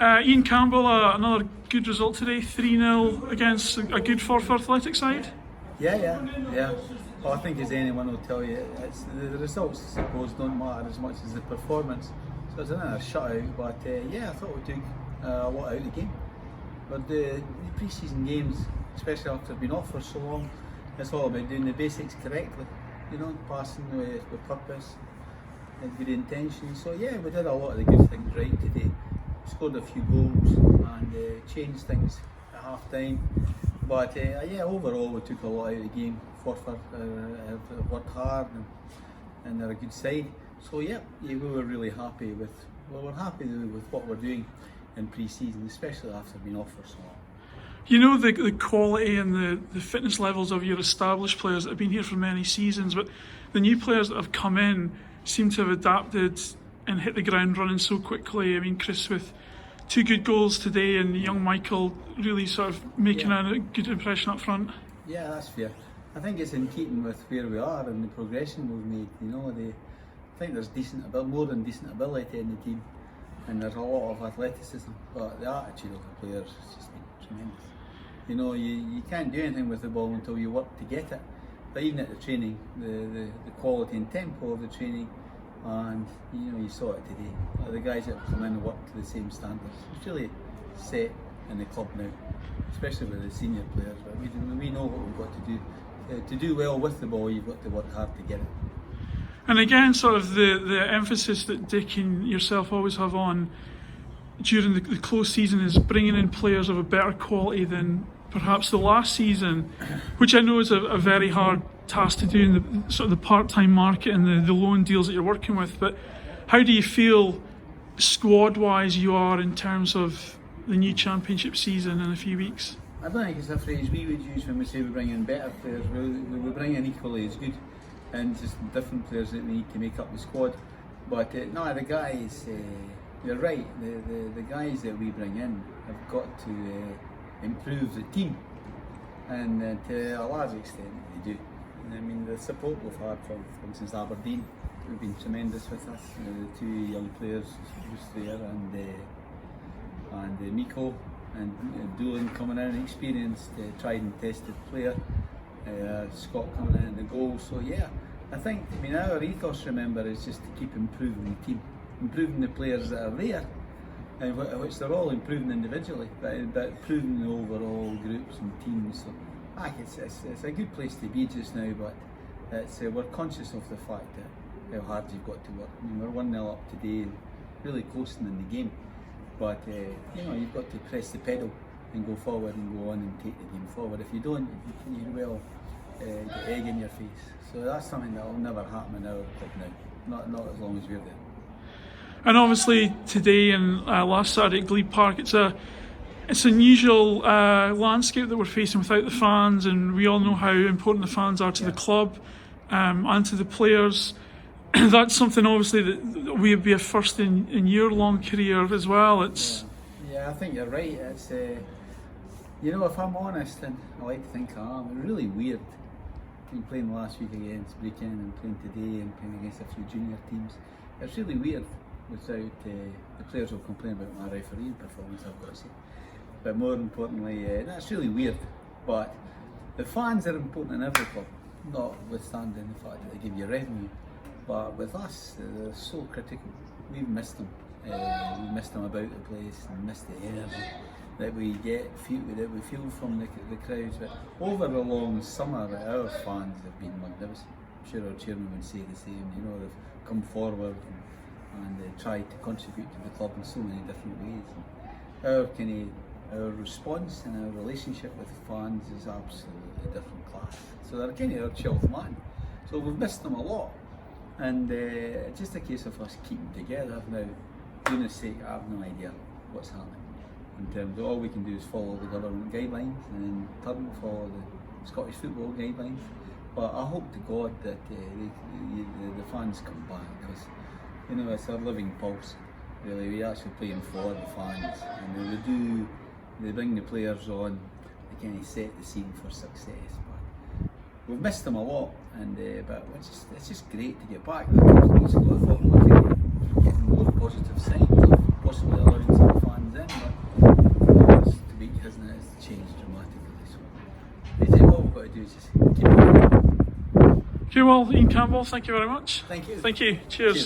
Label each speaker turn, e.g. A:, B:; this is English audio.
A: Ian Campbell, another good result today, 3-0 against a good Forfar Athletic side.
B: Yeah. Well, I think as anyone will tell you, it's the results, I suppose, don't matter as much as the performance. So it's another shutout, but I thought we took a lot out of the game. But the pre-season games, especially after being off for so long, it's all about doing the basics correctly. Passing with purpose and good intention. So yeah, we did a lot of the good things right today. Scored a few goals and changed things at half time. But overall we took a lot out of the game. Forfar have worked hard and they're a good side. So we were really happy with what we're doing in pre-season, especially after being off for so long.
A: You know the quality and the fitness levels of your established players that have been here for many seasons, but the new players that have come in seem to have adapted and hit the ground running so quickly. I mean, Chris with 2 good goals today, and young Michael really sort of making a good impression up front.
B: Yeah, that's fair. I think it's in keeping with where we are and the progression we've made. I think there's more than decent ability in the team, and there's a lot of athleticism, but the attitude of the players has just been tremendous. You can't do anything with the ball until you work to get it. But even at the training, the quality and tempo of the training, and you saw it today. The guys that have come in and worked to the same standards. It's really set in the club now, especially with the senior players. But we know what we've got to do. To do well with the ball, you've got to work hard to get it.
A: And again, sort of the emphasis that Dick and yourself always have on during the close season is bringing in players of a better quality than perhaps the last season, which I know is a very hard task to do in the sort of the part-time market and the loan deals that you're working with. But how do you feel squad-wise you are in terms of the new championship season in a few weeks?
B: I don't think it's a phrase we would use when we say we bring in better players. We bring in equally as good, and just different players that we need to make up the squad. But no, the guys, you're right, the guys that we bring in have got to improve the team, and to a large extent they do. I mean, the support we've had from, for instance, Aberdeen have been tremendous with us. The 2 young players just there, and Miko and Doolan coming in, experienced, tried and tested player. Scott coming in the goal. So our ethos, remember, is just to keep improving the team, improving the players that are there, which they're all improving individually, but improving the overall groups and teams. So it's a good place to be just now, but we're conscious of the fact that how hard you've got to work. I mean, we're 1-0 up today, really close in the game, but you've got to press the pedal and go forward and go on and take the game forward. If you don't, you will get egg in your face. So that's something that will never happen in our club now, not as long as we're there.
A: And obviously today and last Saturday at Glebe Park, it's an unusual landscape that we're facing without the fans, and we all know how important the fans are to the club and to the players. That's something obviously that would be a first in your long career as well.
B: I think you're right. It's if I'm honest, and I like to think I am, it's really weird. Been playing last week against Brecon and playing today and playing against a few junior teams. It's really weird without the players will complain about my refereeing performance, I've got to say. But more importantly, that's really weird. But the fans are important in every club, notwithstanding the fact that they give you revenue. But with us, they're so critical. We've missed them. We missed them about the place and missed the energy that we that we feel from the crowds. But over the long summer, our fans have been magnificent. I'm sure our chairman would say the same. They've come forward and tried to contribute to the club in so many different ways. Our response and our relationship with fans is absolutely different class. So they're kind of our chilled man. So we've missed them a lot, and it's just a case of us keeping together now. For goodness sake, I have no idea what's happening. In terms of all we can do is follow the government guidelines and in turn follow the Scottish football guidelines. But I hope to God that the fans come back, because it's our living pulse. Really, we actually playing for the fans, and they bring the players on. They kind of set the scene for success. But we've missed them a lot, and but it's just great to get back. I thought we were getting more positive signs of possibly allowing some fans in. change dramatically. So they say what we've got to do is just keep it going.
A: Okay, well, Ian Campbell, thank you very much.
B: Thank you.
A: Thank you. Cheers.